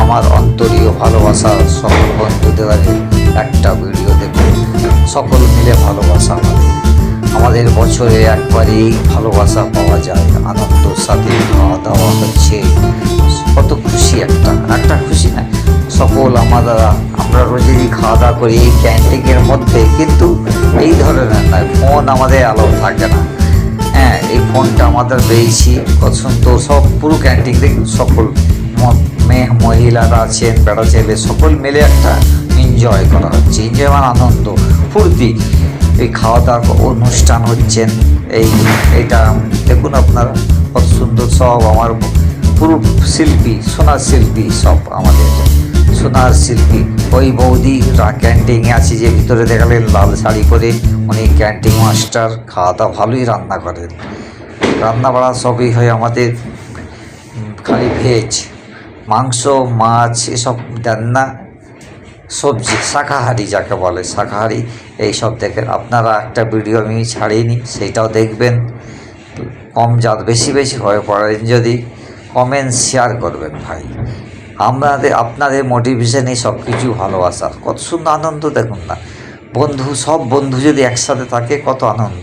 আমার অন্তরীয় ভালোবাসা সকল বন্ধুদের একটা ভিডিও দেখুন। সকল মিলে ভালোবাসা আমাদের বছরে একবারই ভালোবাসা পাওয়া যায়। আনন্দর সাথে খাওয়া দাওয়া হচ্ছে, কত খুশি একটা খুশি না সকল আমরা রোজই খাওয়া দাওয়া করি এই ক্যান্টিনের মধ্যে, কিন্তু এই ধরনের নয়, ফোন আমাদের আলো থাকে না। হ্যাঁ, এই ফোনটা আমাদের পেয়েছি কত সুন্দর, সব পুরো ক্যান্টিন দেখুন, সকল মেয়ে মহিলারা আছেন, বেড়া ছেলে সকল মিলে একটা এনজয় করা হচ্ছে। এনজয় মানে আনন্দ ফুর্তি, এই খাওয়া দাওয়া অনুষ্ঠান হচ্ছেন। এইটা দেখুন আপনারা কত সুন্দর, সব আমার পুরো শিল্পী, সোনার শিল্পী, সব আমাদের সোনার শিল্পী। ওই বৌদি ক্যান্টিনে আছে যে ভিতরে দেখালেন লাল শাড়ি পরে, উনি ক্যান্টিন মাস্টার, খাওয়া দাওয়া ভালোই রান্না করেন। রান্না বাড়া সবই হয় আমাদের, খালি ভেজ, মাংস মাছ এসব দেন না, সবজি শাকাহারি যাকে বলে শাকাহারি এইসব দেখেন আপনারা। একটা ভিডিও আমি ছাড়িনি, সেইটাও দেখবেন। কম যাত বেশি হয়ে পড়েন যদি কমেন্ট শেয়ার করবেন ভাই। আপনাদের মোটিভেশনে সব কিছু ভালোবাসার, কত সুন্দর আনন্দ দেখুন না বন্ধু, সব বন্ধু যদি একসাথে থাকে কত আনন্দ।